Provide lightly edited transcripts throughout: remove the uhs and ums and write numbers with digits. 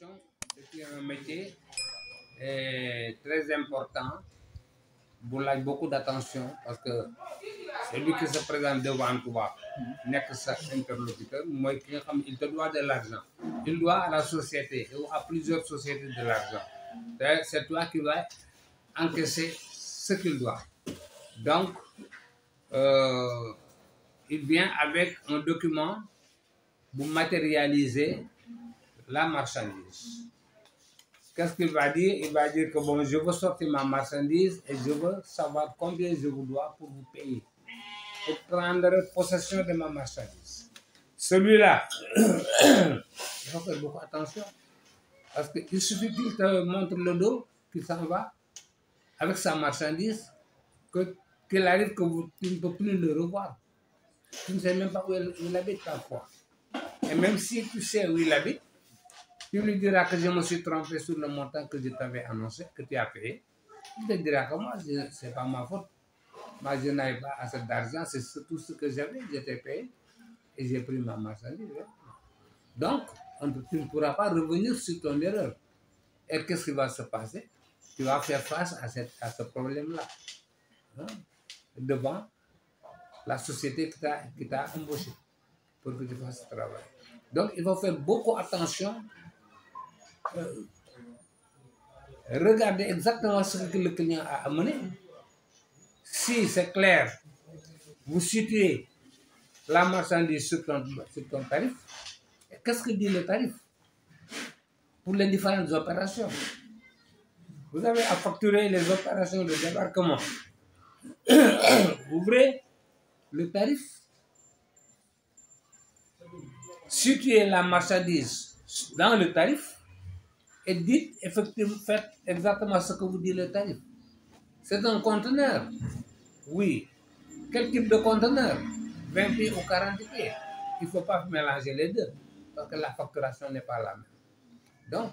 L'exploitation, c'est un métier très important, boulage beaucoup d'attention parce que celui qui se présente devant toi n'est que sa interlocuteur. Moi, il te doit de l'argent. Il doit à la société ou à plusieurs sociétés de l'argent. C'est toi qui vas encaisser ce qu'il doit. Donc, il vient avec un document pour matérialiser la marchandise. Qu'est-ce qu'il va dire? Il va dire que bon, je veux sortir ma marchandise et je veux savoir combien je vous dois pour vous payer, pour prendre possession de ma marchandise. Celui-là, il faut faire beaucoup attention parce qu'il suffit qu'il te montre le dos, qu'il s'en va avec sa marchandise, qu'il arrive que tu ne peux plus le revoir. Tu ne sais même pas où il habite parfois. Et même si tu sais où il habite, tu lui diras que je me suis trompé sur le montant que je t'avais annoncé, que tu as payé. Il te dira que moi, ce n'est pas ma faute. Moi, je n'avais pas assez d'argent, c'est tout ce que j'avais, j'étais payé et j'ai pris ma marchandise. Donc, tu ne pourras pas revenir sur ton erreur. Et qu'est-ce qui va se passer? Tu vas faire face à ce problème-là, hein, devant la société qui t'a embauché pour que tu fasses ce travail. Donc, il faut faire beaucoup attention. Regardez exactement ce que le client a amené. Si c'est clair, vous situez la marchandise sur ton tarif. Qu'est-ce que dit le tarif pour les différentes opérations? Vous avez à facturer les opérations de débarquement. Ouvrez le tarif. Situez la marchandise dans le tarif et dites effectivement, faites exactement ce que vous dit le tarif. C'est un conteneur. Oui. Quel type de conteneur? 20 pieds ou 40 pieds. Il ne faut pas mélanger les deux parce que la facturation n'est pas la même. Donc,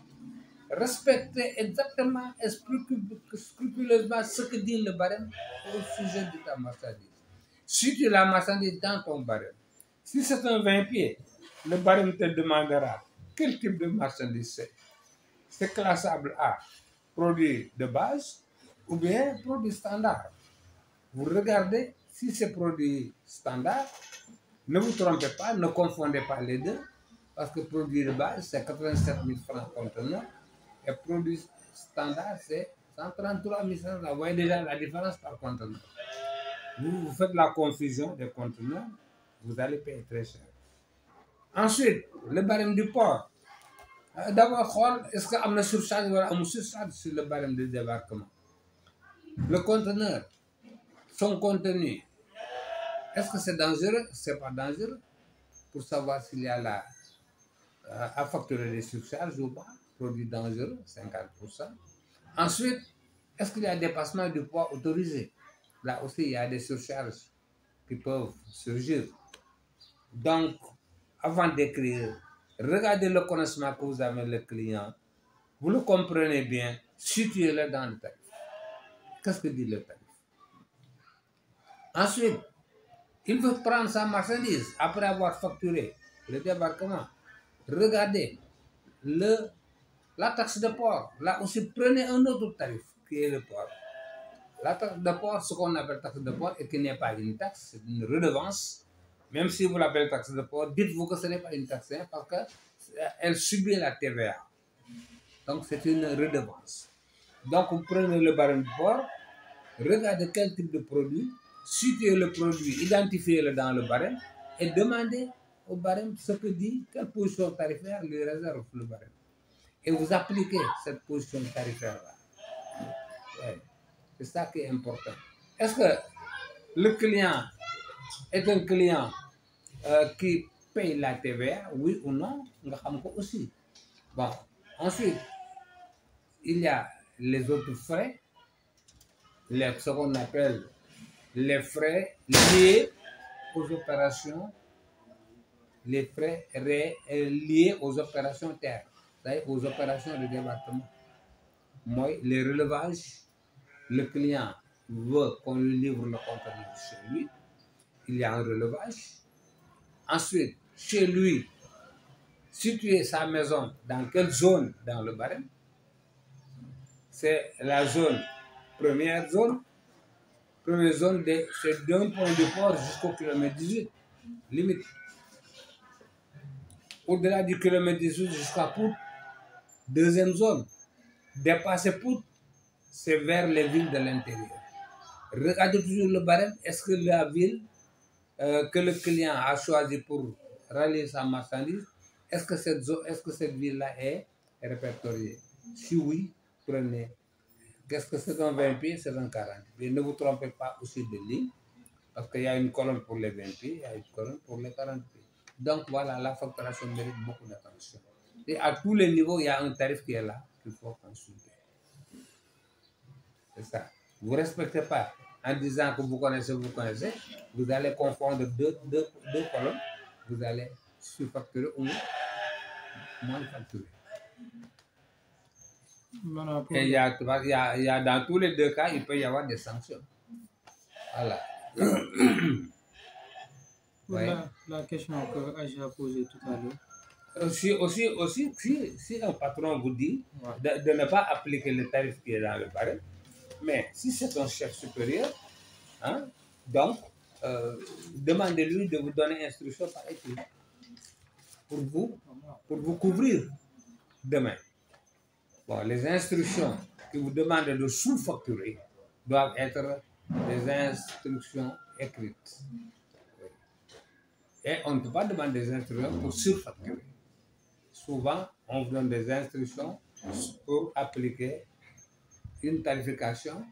respectez exactement et scrupuleusement ce que dit le barème au sujet de ta marchandise. Si tu la marchandise dans ton barème, si c'est un 20 pieds, le barème te demandera quel type de marchandise c'est. C'est classable à produit de base ou bien produit standard. Vous regardez si c'est produit standard, ne vous trompez pas, ne confondez pas les deux, parce que produit de base, c'est 87 000 francs conteneur, et produit standard, c'est 133 500. Vous voyez déjà la différence par conteneur. Vous faites la confusion des conteneurs, vous allez payer très cher. Ensuite, le barème du port. D'abord, est-ce qu'il y a une surcharge ou une surcharge sur le barème de débarquement? Le conteneur, son contenu, est-ce que c'est dangereux? Ce n'est pas dangereux pour savoir s'il y a à facturer des surcharges ou pas. Produit dangereux, 50%. Ensuite, est-ce qu'il y a un dépassement du poids autorisé? Là aussi, il y a des surcharges qui peuvent surgir. Donc, avant d'écrire, regardez le connaissement que vous avez le client. Vous le comprenez bien, situez-le dans le tarif. Qu'est-ce que dit le tarif? Ensuite, il veut prendre sa marchandise après avoir facturé le débarquement. Regardez la taxe de port. Là aussi, prenez un autre tarif qui est le port. La taxe de port, ce qu'on appelle taxe de port, et qui n'est pas une taxe, c'est une redevance. Même si vous l'appelez taxe de port, dites-vous que ce n'est pas une taxe, hein, parce qu'elle subit la TVA. Donc, c'est une redevance. Donc, vous prenez le barème de port, regardez quel type de produit, situez le produit, identifiez-le dans le barème et demandez au barème ce que dit, quelle position tarifaire lui réserve le barème. Et vous appliquez cette position tarifaire-là. Ouais. C'est ça qui est important. Est-ce que le client est un client qui paye la TVA, oui ou non? On va aussi. Bon, ensuite, il y a les autres frais, ce qu'on appelle les frais liés aux opérations, les frais liés aux opérations terre, c'est-à-dire aux opérations de débarquement. Moi, les relevages, le client veut qu'on lui livre le conteneur chez lui, il y a un relevage. Ensuite, chez lui, situer sa maison dans quelle zone dans le barème. C'est la zone, première zone. Première zone, c'est d'un point de port jusqu'au kilomètre 18, limite. Au-delà du kilomètre 18 jusqu'à Pout, deuxième zone. Dépasser Pout, c'est vers les villes de l'intérieur. Regardez toujours le barème. Est-ce que la ville que le client a choisie pour rallier sa marchandise, est-ce que cette ville-là est répertoriée? Si oui, prenez. Qu'est-ce que c'est un 20 pieds? C'est un 40 pieds. Ne vous trompez pas aussi de ligne, parce qu'il y a une colonne pour les 20 pieds, il y a une colonne pour les 40 pieds. Donc voilà, la facturation mérite beaucoup d'attention. Et à tous les niveaux, il y a un tarif qui est là, qu'il faut consulter. C'est ça. Vous ne respectez pas en disant que vous connaissez, vous allez confondre deux colonnes, vous allez surfacturer ou moins facturer. Et il y a dans tous les deux cas, il peut y avoir des sanctions. Voilà. Ouais. La question que j'ai posée tout à l'heure. Aussi, si un patron vous dit de ne pas appliquer le tarif qui est dans le barème, mais si c'est un chef supérieur, hein, donc demandez-lui de vous donner instruction par écrit pour vous couvrir demain. Bon, les instructions qui vous demandent de sous-facturer doivent être des instructions écrites. Et on ne peut pas demander des instructions pour surfacturer. Souvent, on vous donne des instructions pour appliquer une tarification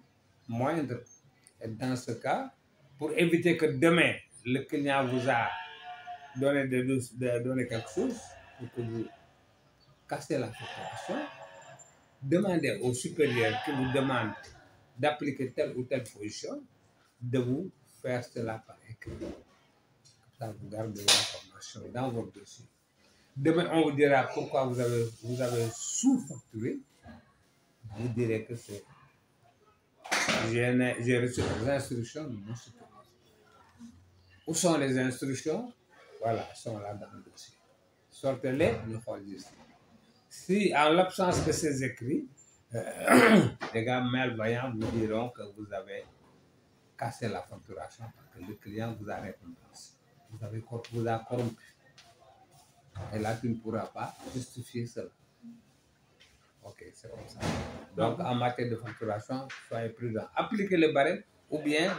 moindre. Et dans ce cas, pour éviter que demain, le client vous a donné quelque chose pour que vous cassez la facturation, demandez au supérieur qui vous demande d'appliquer telle ou telle position de vous faire cela par écrit. Ça vous garde l'information dans votre dossier. Demain, on vous dira pourquoi vous avez sous-facturé. Vous direz que c'est j'ai reçu les instructions de mon supérieur. Où sont les instructions? Voilà, elles sont là dans le dossier. Sortez-les, nous choisissons. Si, en l'absence de ces écrits, les gars malvoyants vous diront que vous avez cassé la facturation parce que le client vous a récompensé. Vous a corrompu. Et là, tu ne pourras pas justifier cela. Ok, c'est comme ça. Donc, en matière de facturation, soyez prudents. Appliquez le barème ou bien,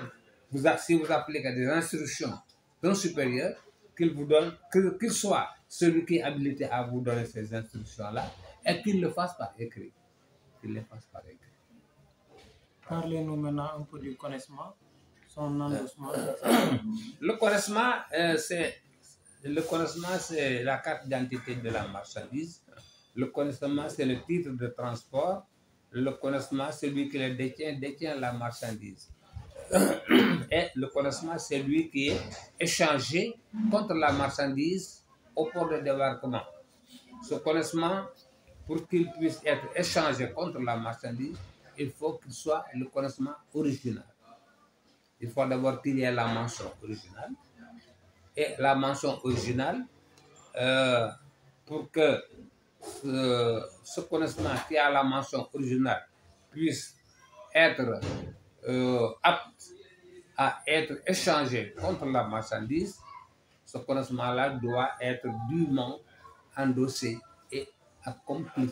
si vous appliquez des instructions d'un supérieur, qu'il vous donne, qu'il soit celui qui est habilité à vous donner ces instructions-là et qu'il le fasse par écrit. Qu'il les fasse par écrit. Parlez-nous maintenant un peu du connaissement, son endossement. Le connaissement, c'est la carte d'identité de la marchandise. Le connaissement, c'est le titre de transport. Le connaissement, celui qui le détient la marchandise. Et le connaissement, c'est lui qui est échangé contre la marchandise au port de débarquement. Ce connaissement, pour qu'il puisse être échangé contre la marchandise, il faut qu'il soit le connaissement original. Il faut d'abord qu'il y ait la mention originale. Et la mention originale, pour que ce connaissement qui a la mention originale puisse être apte à être échangé contre la marchandise, ce connaissement-là doit être dûment endossé et accompli.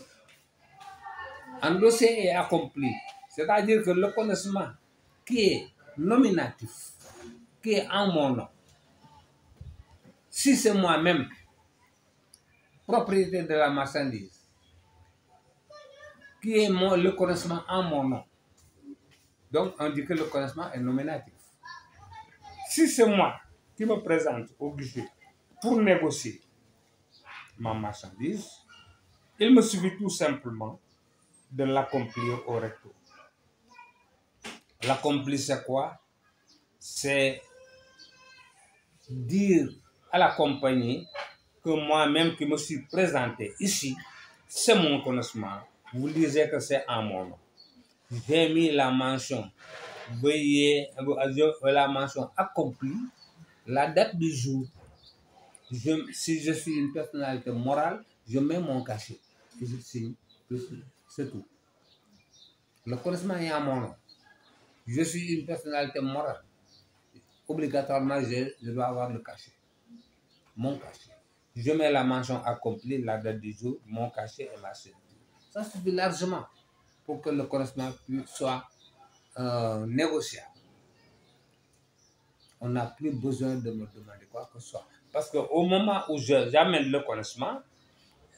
Endossé et accompli, c'est-à-dire que le connaissement qui est nominatif, qui est en mon nom, si c'est moi-même propriétaire de la marchandise, qui est le connaissement en mon nom, donc on dit que le connaissement est nominatif. Si c'est moi qui me présente au guichet pour négocier ma marchandise, il me suffit tout simplement de l'accomplir au recto. L'accomplir, c'est quoi? C'est dire à la compagnie que moi-même qui me suis présenté ici, c'est mon connaissement. Vous lisez que c'est en mon nom. J'ai mis la mention, veuillez, la mention accomplie, la date du jour. Si je suis une personnalité morale, je mets mon cachet et je signe, c'est tout. Le connaissement est à mon nom. Je suis une personnalité morale. Obligatoirement, je dois avoir le cachet. Mon cachet. Je mets la mention accomplie, la date du jour, mon cachet et ma signature. Ça suffit largement pour que le connaissement soit négociable. On n'a plus besoin de me demander quoi que ce soit. Parce qu'au moment où j'amène le connaissement,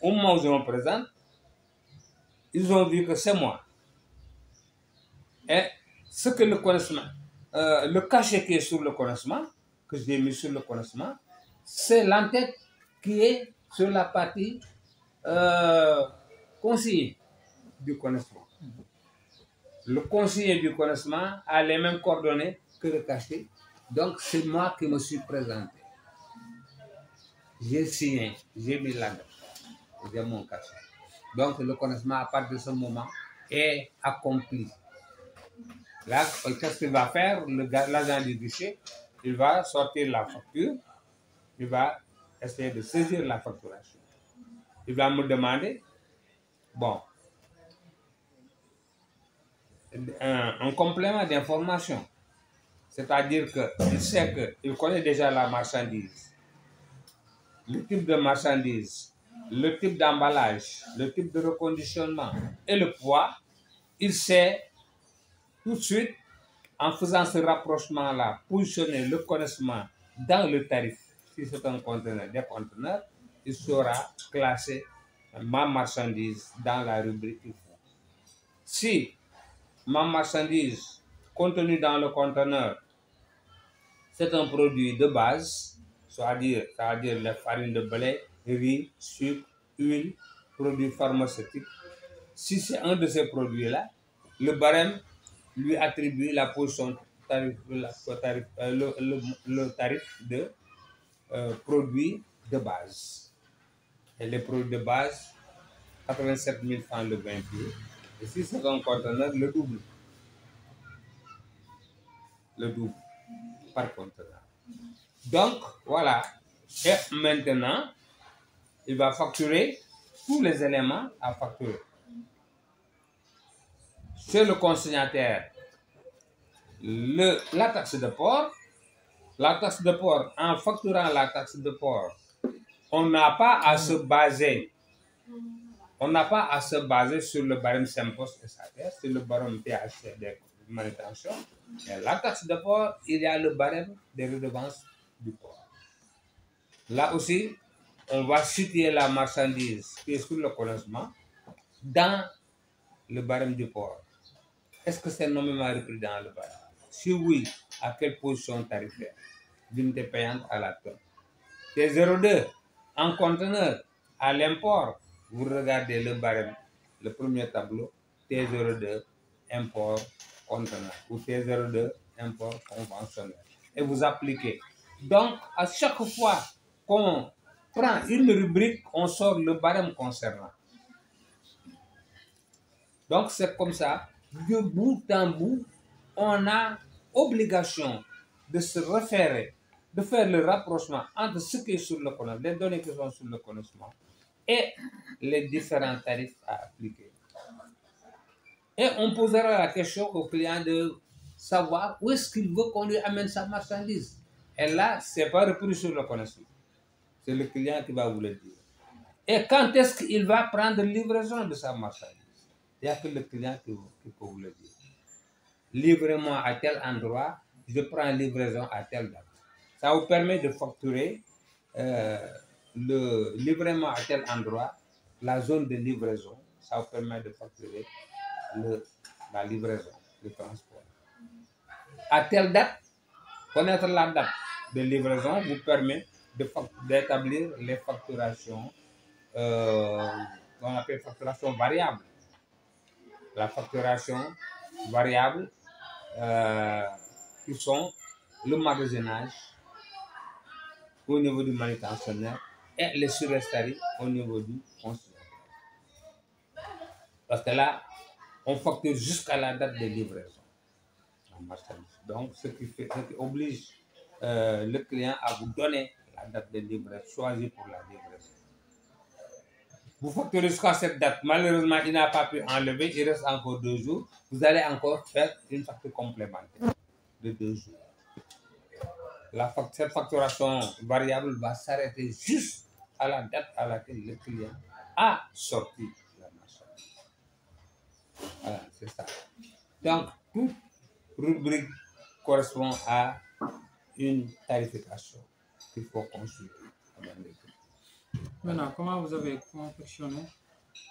au moment où je me présente, ils ont vu que c'est moi. Et ce que le connaissement, le cachet qui est sur le connaissement, que j'ai mis sur le connaissement, c'est l'entête qui est sur la partie conseiller du connaissement. Le conseiller du connaissement a les mêmes coordonnées que le cachet. Donc, c'est moi qui me suis présenté. J'ai signé, j'ai mis la date, j'ai mon cachet. Donc, le connaissement, à partir de ce moment, est accompli. Là, qu'est-ce qu'il va faire? L'agent du guichet, il va sortir la facture, il va essayer de saisir la facturation. Il va me demander, bon, un complément d'information. C'est-à-dire qu'il sait qu'il connaît déjà la marchandise, le type de marchandise, le type d'emballage, le type de reconditionnement et le poids. Il sait tout de suite, en faisant ce rapprochement-là, positionner le connaissement dans le tarif. Si c'est un conteneur, des conteneurs, il saura classer ma marchandise dans la rubrique qu'il faut. Si ma marchandise contenue dans le conteneur, c'est un produit de base, c'est-à-dire la farine de blé, riz, sucre, huile, produits pharmaceutiques. Si c'est un de ces produits-là, le barème lui attribue la position le tarif de produits de base. Et les produits de base, 87 000 francs le 20 pieds. Et si c'est un conteneur, le double. Le double par conteneur. Donc, voilà. Et maintenant, il va facturer tous les éléments à facturer. C'est le consignataire. La taxe de port. La taxe de port, en facturant la taxe de port, on n'a pas à se baser. On n'a pas à se baser sur le barème Sympost et SATER, sur le barème THC des manutentions. Et la taxe de port, il y a le barème des redevances du port. Là aussi, on va situer la marchandise qui est sur le connaissement dans le barème du port. Est-ce que c'est nommément repris dans le barème? Si oui, à quelle position tarifaire? L'unité payante à la tonne. T02, en conteneur, à l'import, vous regardez le barème, le premier tableau, T02, import, conteneur, ou T02, import conventionnel. Et vous appliquez. Donc, à chaque fois qu'on prend une rubrique, on sort le barème concernant. Donc, c'est comme ça, de bout en bout, on a obligation de se référer, de faire le rapprochement entre ce qui est sur le connaissement, les données qui sont sur le connaissement et les différents tarifs à appliquer. Et on posera la question au client de savoir où est-ce qu'il veut qu'on lui amène sa marchandise. Et là, ce n'est pas repris sur le connaissement. C'est le client qui va vous le dire. Et quand est-ce qu'il va prendre livraison de sa marchandise? Il n'y a que le client qui peut vous le dire. Livrez-moi à tel endroit, je prends livraison à telle date. Ça vous permet de facturer le livrement à tel endroit, la zone de livraison. Ça vous permet de facturer la livraison, le transport. À telle date, connaître la date de livraison vous permet d'établir les facturations qu'on appelle facturation variable. La facturation variable qui sont le magasinage au niveau du manutentionnaire et les surestaries au niveau du concessionnaire. Parce que là, on facture jusqu'à la date de livraison en marchandise. Donc, ce qui oblige le client à vous donner la date de livraison choisie pour la livraison. Vous facturez jusqu'à cette date. Malheureusement, il n'a pas pu enlever. Il reste encore 2 jours. Vous allez encore faire une facture complémentaire de 2 jours. Cette facturation variable va s'arrêter juste à la date à laquelle le client a sorti la marchandise. Voilà, c'est ça. Donc, toute rubrique correspond à une tarification qu'il faut consulter. Maintenant, comment vous avez confectionné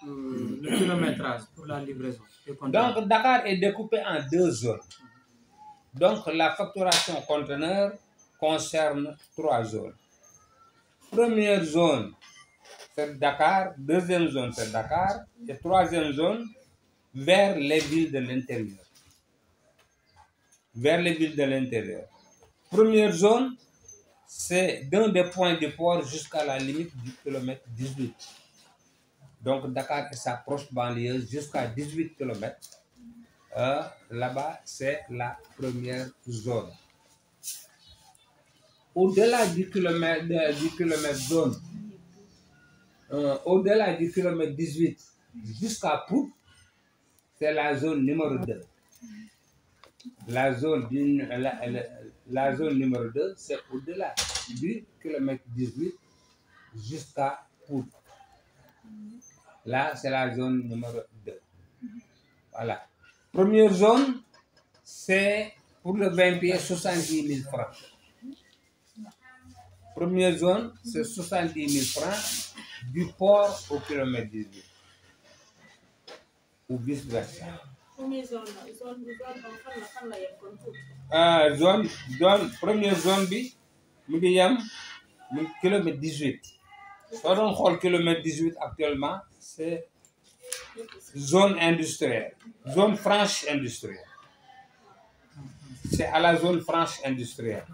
le kilométrage pour la livraison? Donc, Dakar est découpé en 2 zones. Donc, la facturation conteneur concerne 3 zones. Première zone, c'est Dakar. Deuxième zone, c'est Dakar. Et troisième zone, vers les villes de l'intérieur. Vers les villes de l'intérieur. Première zone, c'est d'un des points du port jusqu'à la limite du kilomètre 18. Donc, Dakar et sa proche banlieue jusqu'à 18 km. Là-bas, c'est la première zone. Au-delà du kilomètre zone, au-delà du kilomètre 18 jusqu'à Pout, c'est la zone numéro 2. La zone numéro 2, c'est au-delà du kilomètre 18 jusqu'à Pout. Là, c'est la zone numéro 2. Voilà. Première zone, c'est pour le 20 pieds 70 000 francs. Première zone, c'est 70 000 francs du port au kilomètre 18. Ou vice-versa. Première zone, kilomètre 18. Sur kilomètre 18 actuellement, c'est zone industrielle, zone franche industrielle. C'est à la zone franche industrielle.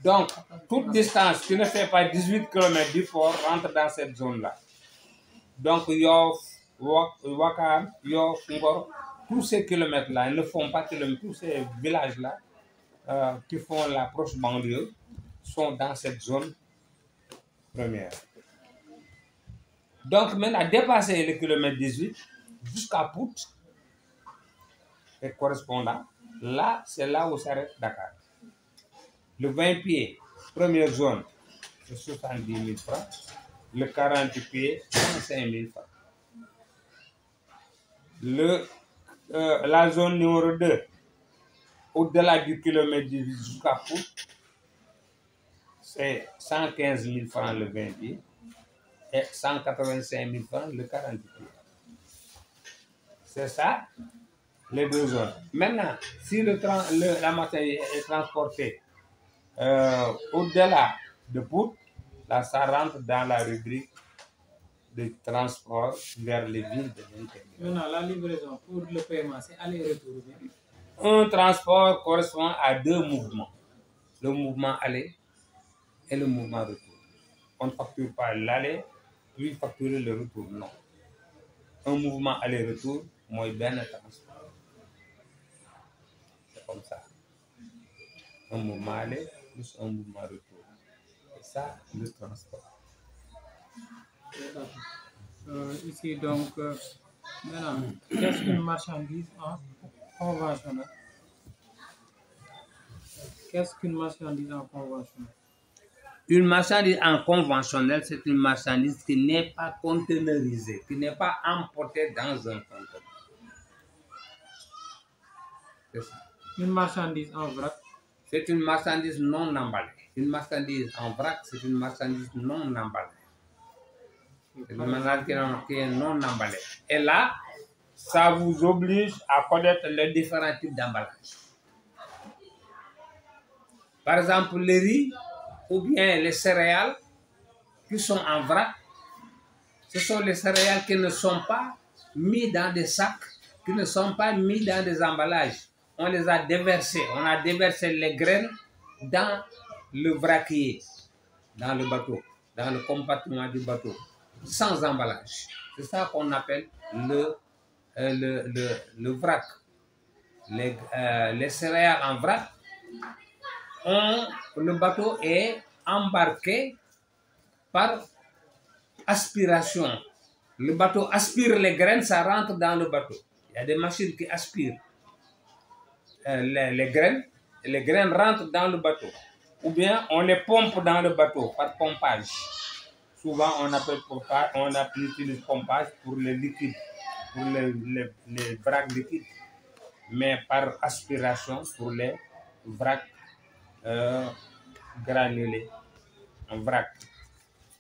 Donc, toute distance qui ne fait pas 18 km du port rentre dans cette zone-là. Donc, Yoff, Ouakam, Yoff, Ngor, tous ces kilomètres-là, ils ne font pas kilomètres, tous ces villages-là qui font la proche banlieue sont dans cette zone première. Donc, maintenant, dépasser le kilomètre 18 jusqu'à Pout, et correspondant, là, c'est là où s'arrête Dakar. Le 20 pieds, première zone, c'est 70 000 francs. Le 40 pieds, 35 000 francs. La zone numéro 2, au-delà du kilomètre 18 jusqu'à Pout, c'est 115 000 francs le 20 pieds et 185 000 francs le 40 pieds. C'est ça, les 2 zones. Maintenant, si la marchandise est transportée au-delà de Pout, là, ça rentre dans la rubrique de transport vers les villes de l'intérieur. Maintenant, la livraison pour le paiement, c'est aller-retour. Un transport correspond à 2 mouvements. Le mouvement aller et le mouvement retour. On ne facture pas l'aller, puis facturer le retour. Non. Un mouvement aller-retour, moi, bien un transport. C'est comme ça. Un mouvement aller plus un mouvement retour. C'est ça, le transport. Ici, donc, maintenant, qu'est-ce qu'une marchandise conventionnelle? Qu'est-ce qu'une marchandise en conventionnel? Une marchandise en conventionnel, c'est une marchandise qui n'est pas containerisée, qui n'est pas emportée dans un conteneur. C'est ça. Une marchandise en vrac? C'est une marchandise non emballée. Une marchandise en vrac, c'est une marchandise non emballée. C'est une marchandise qui est non emballée. Et là, ça vous oblige à connaître les différents types d'emballage. Par exemple, les riz ou bien les céréales qui sont en vrac, ce sont les céréales qui ne sont pas mis dans des sacs, qui ne sont pas mis dans des emballages. On les a déversés. On a déversé les graines dans le vraquier, dans le bateau, dans le compartiment du bateau, sans emballage. C'est ça qu'on appelle le vrac. Les céréales en vrac, le bateau est embarqué par aspiration. Le bateau aspire les graines, ça rentre dans le bateau. Il y a des machines qui aspirent les graines, et les graines rentrent dans le bateau. Ou bien on les pompe dans le bateau par pompage. Souvent on utilise pompage pour les liquides, pour les vracs liquides, mais par aspiration pour les vracs granulés en vrac.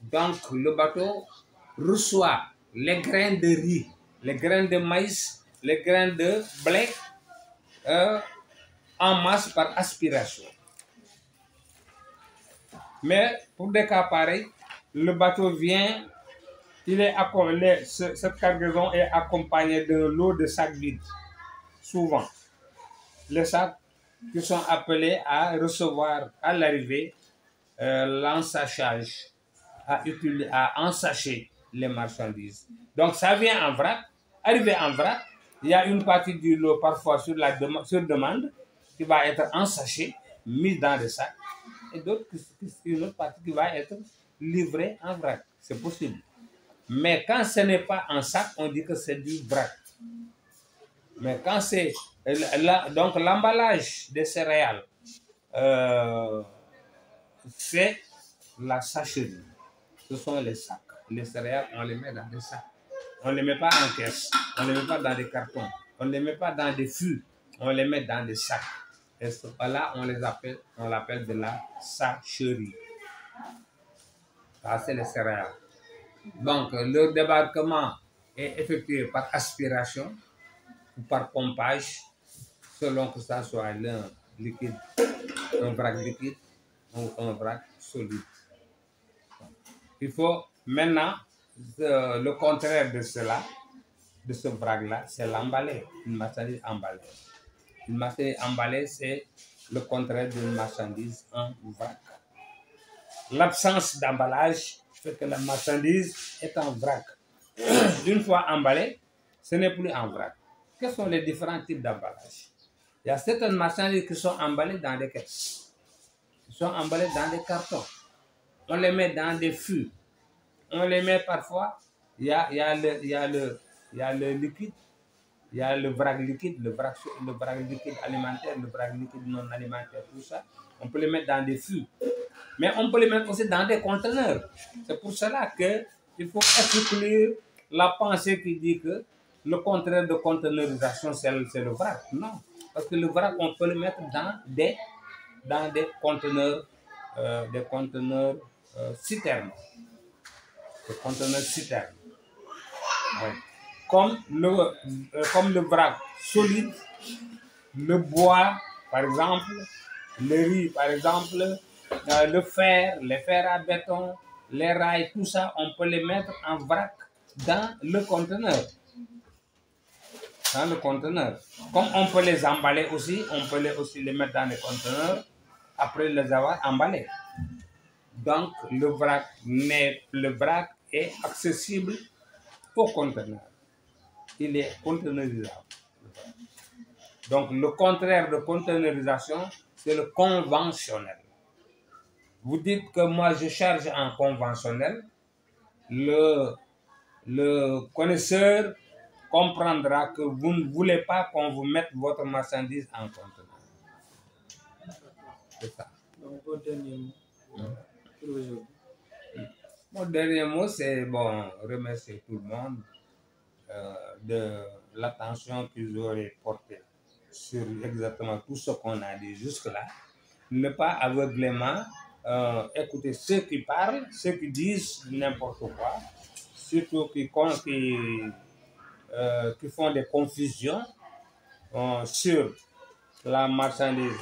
Donc le bateau reçoit les grains de riz, les grains de maïs, les grains de blé en masse par aspiration. Mais pour des cas pareils, le bateau vient, cette cargaison est accompagnée d'un lot de sacs vides. Souvent, les sacs qui sont appelés à recevoir à l'arrivée l'ensachage, à ensacher les marchandises. Donc ça vient en vrac. Arrivé en vrac, il y a une partie du lot parfois sur demande qui va être ensachée, mise dans des sacs, et une autre partie qui va être livrée en vrac. C'est possible. Mais quand ce n'est pas en sac, on dit que c'est du vrac. Mais quand c'est donc l'emballage des céréales, c'est la sachet. Ce sont les sacs. Les céréales, on les met dans des sacs. On ne les met pas en caisse. On ne les met pas dans des cartons. On ne les met pas dans des fûts. On les met dans des sacs. Et là, on l'appelle de la sacherie. Ça, c'est les céréales. Donc, le débarquement est effectué par aspiration ou par pompage, selon que ça soit un liquide, un vrac liquide ou un vrac solide. Il faut maintenant, le contraire de cela, de ce vrac-là, c'est l'emballé, une marchandise emballée. Une marchandise emballée, c'est le contraire d'une marchandise en vrac. L'absence d'emballage fait que la marchandise est en vrac. Une fois emballée, ce n'est plus en vrac. Quels sont les différents types d'emballage? Il y a certaines marchandises qui sont emballées dans des caisses, qui sont emballées dans des cartons. On les met dans des fûts. On les met parfois, il y a le liquide, il y a le vrac liquide, le vrac liquide alimentaire, le vrac liquide non alimentaire, tout ça. On peut les mettre dans des fûts. Mais on peut les mettre aussi dans des conteneurs. C'est pour cela qu'il faut exclure la pensée qui dit que le contraire de conteneurisation, c'est le vrac. Non. Parce que le vrac, on peut le mettre dans des conteneurs, citernes. Des conteneurs citernes. Oui. Comme le vrac solide, le bois, par exemple, le riz, par exemple, le fer, les fers à béton, les rails, tout ça, on peut les mettre en vrac dans le conteneur. Dans le conteneur. Comme on peut les emballer aussi, on peut aussi les mettre dans les conteneurs après les avoir emballés. Donc, le vrac est accessible au conteneur. Il est conteneurisable. Donc, le contraire de conteneurisation, c'est le conventionnel. Vous dites que moi, je charge en conventionnel. Le connaisseur comprendra que vous ne voulez pas qu'on vous mette votre marchandise en conteneur. C'est ça. Donc, votre dernier mot pour aujourd'hui. Mon dernier mot, c'est remercier tout le monde de l'attention qu'ils auraient portée sur exactement tout ce qu'on a dit jusque-là. Ne pas aveuglément écouter ceux qui parlent, ceux qui disent n'importe quoi, surtout qui font des confusions sur la marchandise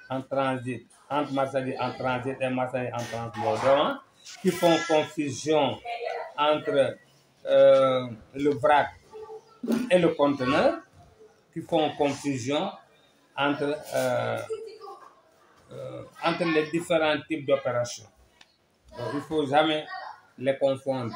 en transit, entre marchandise en transit et marchandise en transbordement, qui font confusion entre le vrac et le conteneur, qui font confusion entre les différents types d'opérations. Donc, il ne faut jamais les confondre.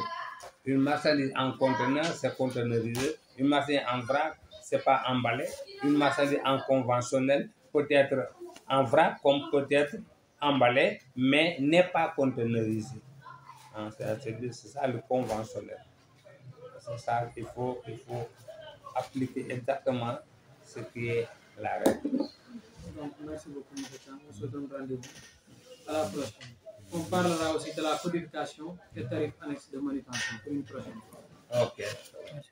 Une marchandise en conteneur, c'est conteneurisé. Une marchandise en vrac, ce n'est pas emballé. Une marchandise en conventionnel peut être en vrac comme peut être emballé, mais n'est pas containerisé. Hein, c'est ça le conventionnel. C'est ça qu'il faut appliquer exactement ce qui est la règle. Donc, merci beaucoup, M. Chang. On se donne rendez-vous à la prochaine. On parlera aussi de la codification des tarifs annexes de manutention pour une prochaine fois. Ok. Merci.